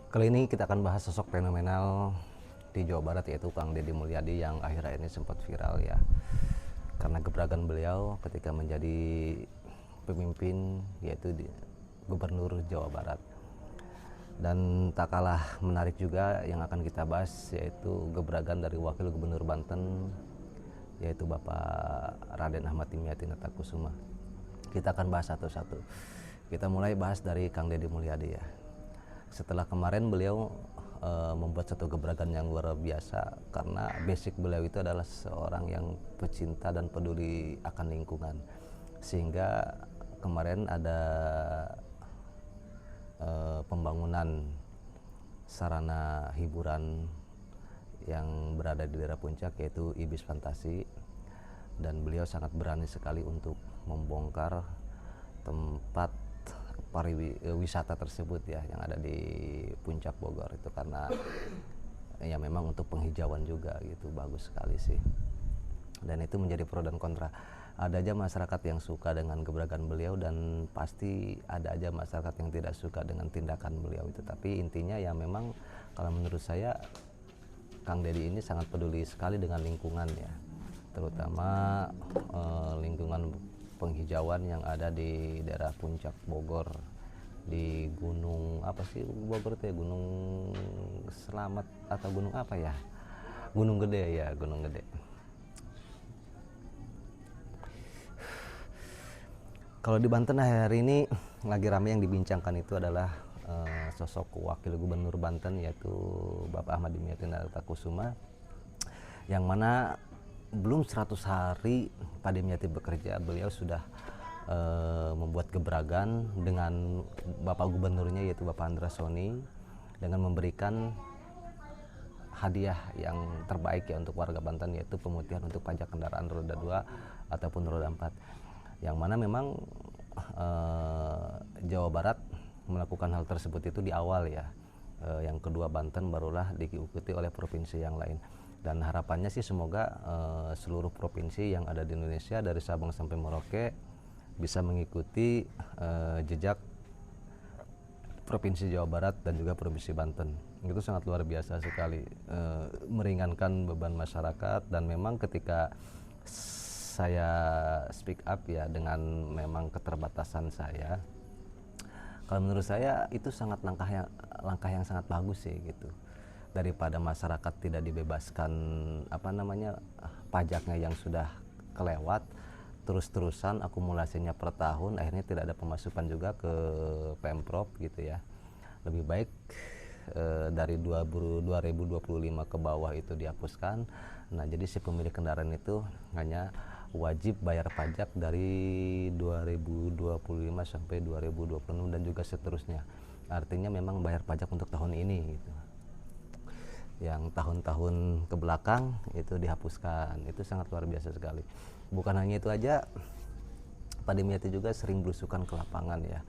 Kali ini kita akan bahas sosok fenomenal di Jawa Barat, yaitu Kang Deddy Mulyadi yang akhir-akhir ini sempat viral ya, karena gebrakan beliau ketika menjadi pemimpin, yaitu Gubernur Jawa Barat. Dan tak kalah menarik juga yang akan kita bahas, yaitu gebrakan dari Wakil Gubernur Banten, yaitu Bapak Raden Ahmad Dimyati Natakusuma. Kita akan bahas satu-satu. Kita mulai bahas dari Kang Deddy Mulyadi ya. Setelah kemarin beliau membuat satu gebrakan yang luar biasa, karena basic beliau itu adalah seorang yang pecinta dan peduli akan lingkungan, sehingga kemarin ada pembangunan sarana hiburan yang berada di daerah puncak, yaitu Ibis Fantasi, dan beliau sangat berani sekali untuk membongkar tempat wisata tersebut ya, yang ada di puncak Bogor itu, karena ya memang untuk penghijauan juga gitu, bagus sekali sih. Dan itu menjadi pro dan kontra. Ada aja masyarakat yang suka dengan gebrakan beliau, dan pasti ada aja masyarakat yang tidak suka dengan tindakan beliau itu. Tapi intinya ya memang kalau menurut saya Kang Deddy ini sangat peduli sekali dengan lingkungan ya, terutama lingkungan penghijauan yang ada di daerah puncak Bogor, di gunung apa sih Bogor itu ya, Gunung Selamat atau gunung apa ya, Gunung Gede ya, Gunung Gede. Kalau di Banten hari ini lagi ramai yang dibincangkan itu adalah sosok Wakil Gubernur Banten, yaitu Bapak Ahmad Dimyati Natakusuma, yang mana belum 100 hari Pak Dimyati bekerja, beliau sudah membuat gebrakan dengan Bapak Gubernurnya, yaitu Bapak Andra Soni, dengan memberikan hadiah yang terbaik ya untuk warga Banten, yaitu pemutihan untuk pajak kendaraan roda 2 ataupun roda 4, yang mana memang Jawa Barat melakukan hal tersebut itu di awal ya. Yang kedua Banten barulah diikuti oleh provinsi yang lain, dan harapannya sih semoga seluruh provinsi yang ada di Indonesia dari Sabang sampai Merauke bisa mengikuti jejak Provinsi Jawa Barat dan juga Provinsi Banten. Itu sangat luar biasa sekali, meringankan beban masyarakat. Dan memang ketika saya speak up ya, dengan memang keterbatasan saya, kalau menurut saya itu sangat langkah yang sangat bagus sih gitu, daripada masyarakat tidak dibebaskan pajaknya yang sudah kelewat terus-terusan akumulasinya per tahun, akhirnya tidak ada pemasukan juga ke Pemprov gitu ya. Lebih baik dari 2025 ke bawah itu dihapuskan. Nah, jadi si pemilik kendaraan itu hanya wajib bayar pajak dari 2025 sampai 2026 dan juga seterusnya. Artinya memang bayar pajak untuk tahun ini gitu. Yang tahun-tahun ke belakang itu dihapuskan. Itu sangat luar biasa sekali. Bukan hanya itu aja, Pak Dimyati juga sering belusukan ke lapangan ya.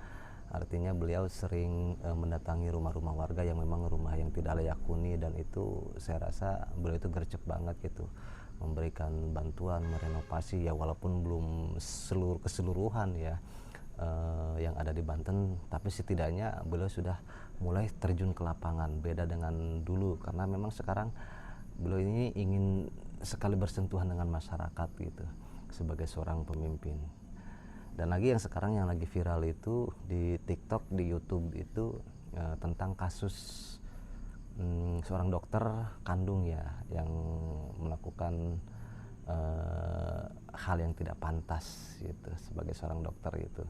Artinya beliau sering mendatangi rumah-rumah warga yang memang rumah yang tidak layak huni, dan itu saya rasa beliau itu gercep banget gitu, memberikan bantuan merenovasi ya, walaupun belum keseluruhan ya yang ada di Banten, tapi setidaknya beliau sudah mulai terjun ke lapangan, beda dengan dulu, karena memang sekarang beliau ini ingin sekali bersentuhan dengan masyarakat gitu sebagai seorang pemimpin. Dan lagi yang sekarang yang lagi viral itu di TikTok, di YouTube itu tentang kasus seorang dokter kandung ya, yang melakukan hal yang tidak pantas gitu sebagai seorang dokter gitu,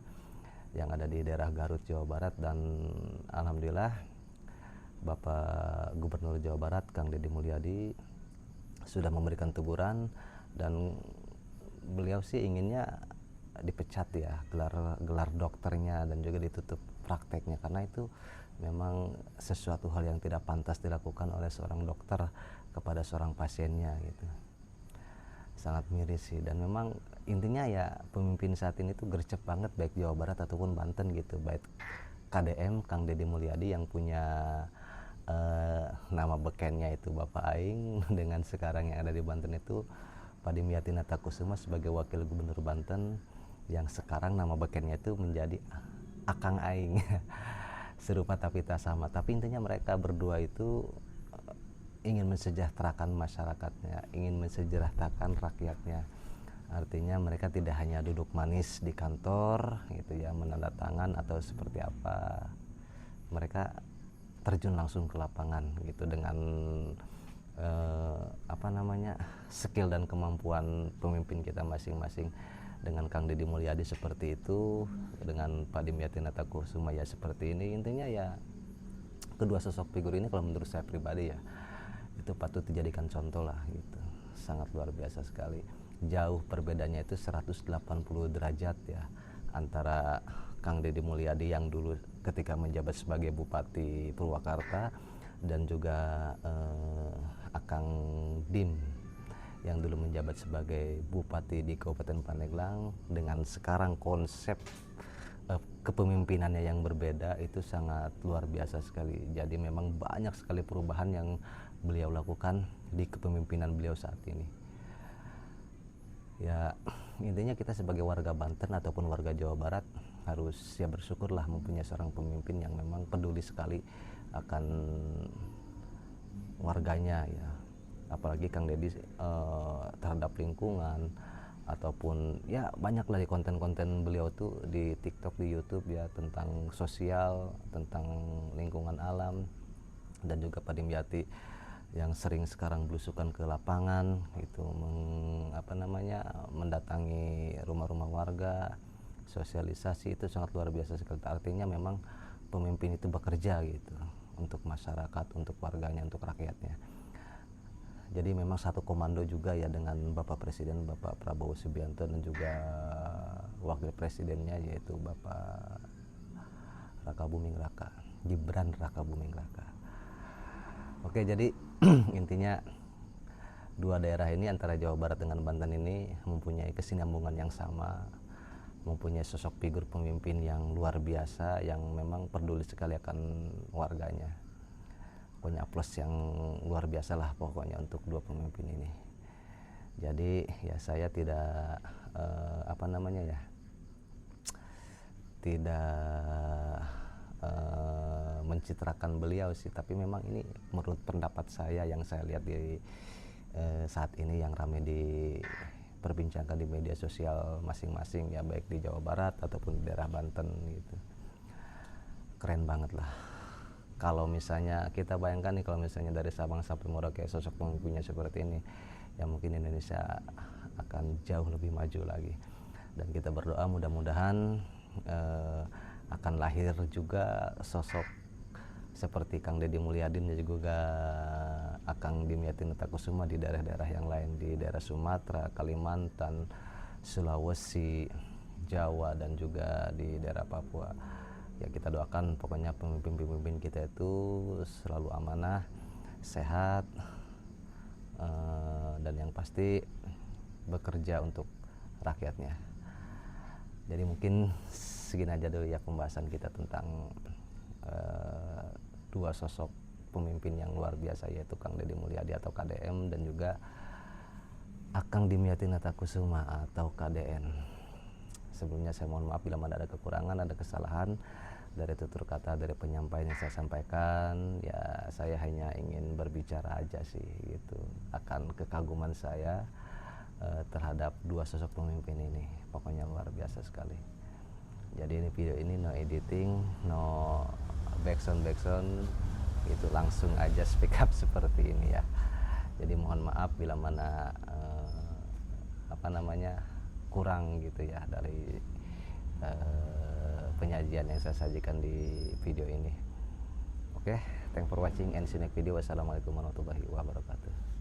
yang ada di daerah Garut, Jawa Barat. Dan alhamdulillah Bapak Gubernur Jawa Barat Kang Deddy Mulyadi sudah memberikan teguran, dan beliau sih inginnya dipecat ya gelar dokternya, dan juga ditutup prakteknya, karena itu memang sesuatu hal yang tidak pantas dilakukan oleh seorang dokter kepada seorang pasiennya gitu. Sangat miris sih. Dan memang intinya ya pemimpin saat ini tuh gercep banget, baik Jawa Barat ataupun Banten gitu, baik KDM Kang Deddy Mulyadi yang punya nama bekennya itu Bapak Aing dengan sekarang yang ada di Banten itu Pak Dimyati Natakusuma sebagai Wakil Gubernur Banten, yang sekarang nama bekennya itu menjadi Akang Aing. serupa tapi tak sama. Tapi intinya mereka berdua itu ingin mensejahterakan masyarakatnya, ingin mensejahterakan rakyatnya. Artinya mereka tidak hanya duduk manis di kantor gitu ya, menandatangan atau seperti apa. Mereka terjun langsung ke lapangan gitu dengan skill dan kemampuan pemimpin kita masing-masing. Dengan Kang Deddy Mulyadi seperti itu, dengan Pak Dimyati Natakusuma ya seperti ini. Intinya ya kedua sosok figur ini kalau menurut saya pribadi ya itu patut dijadikan contoh lah gitu. Sangat luar biasa sekali. Jauh perbedaannya itu 180 derajat ya antara Kang Deddy Mulyadi yang dulu ketika menjabat sebagai Bupati Purwakarta dan juga Akang Dim yang dulu menjabat sebagai Bupati di Kabupaten Pandeglang. Dengan sekarang konsep kepemimpinannya yang berbeda itu sangat luar biasa sekali. Jadi memang banyak sekali perubahan yang beliau lakukan di kepemimpinan beliau saat ini. Ya intinya kita sebagai warga Banten ataupun warga Jawa Barat harus ya bersyukurlah mempunyai seorang pemimpin yang memang peduli sekali akan warganya ya. Apalagi Kang Deddy terhadap lingkungan ataupun ya banyak lah di konten-konten beliau tuh di TikTok, di YouTube ya tentang sosial, tentang lingkungan alam. Dan juga Pak Dimyati yang sering sekarang belusukan ke lapangan gitu, mendatangi rumah-rumah warga, sosialisasi itu sangat luar biasa sekali. Artinya memang pemimpin itu bekerja gitu untuk masyarakat, untuk warganya, untuk rakyatnya. Jadi memang satu komando juga ya dengan Bapak Presiden Bapak Prabowo Subianto dan juga Wakil Presidennya yaitu Bapak Raka Buming Raka, Gibran Raka Buming Raka. Oke, jadi intinya dua daerah ini antara Jawa Barat dengan Banten ini mempunyai kesinambungan yang sama, mempunyai sosok figur pemimpin yang luar biasa yang memang peduli sekali akan warganya. Pokoknya plus yang luar biasa lah pokoknya untuk dua pemimpin ini. Jadi ya saya tidak mencitrakan beliau sih, tapi memang ini menurut pendapat saya yang saya lihat di saat ini yang ramai diperbincangkan di media sosial masing-masing ya, baik di Jawa Barat ataupun di daerah Banten gitu. Keren banget lah. Kalau misalnya kita bayangkan nih, kalau misalnya dari Sabang sampai Merauke sosok pemimpinnya seperti ini, ya mungkin Indonesia akan jauh lebih maju lagi. Dan kita berdoa mudah-mudahan akan lahir juga sosok seperti Kang Deddy Mulyadi dan juga Akang Dimyati Natakusuma di daerah-daerah yang lain, di daerah Sumatera, Kalimantan, Sulawesi, Jawa, dan juga di daerah Papua. Ya kita doakan pokoknya pemimpin-pemimpin kita itu selalu amanah, sehat, dan yang pasti bekerja untuk rakyatnya. Jadi mungkin segini aja dulu ya pembahasan kita tentang dua sosok pemimpin yang luar biasa, yaitu Kang Deddy Mulyadi atau KDM dan juga Akang Dimyati Natakusuma atau KDN. Sebelumnya saya mohon maaf bila mana ada kekurangan, ada kesalahan dari tutur kata, dari penyampaian yang saya sampaikan. Ya saya hanya ingin berbicara aja sih gitu, akan kekaguman saya terhadap dua sosok pemimpin ini. Pokoknya luar biasa sekali. Jadi ini video ini no editing, no backsound itu langsung aja speak up seperti ini ya. Jadi mohon maaf bila mana kurang gitu ya dari penyajian yang saya sajikan di video ini. Oke, thanks for watching and see you next video. Wassalamualaikum warahmatullahi wabarakatuh.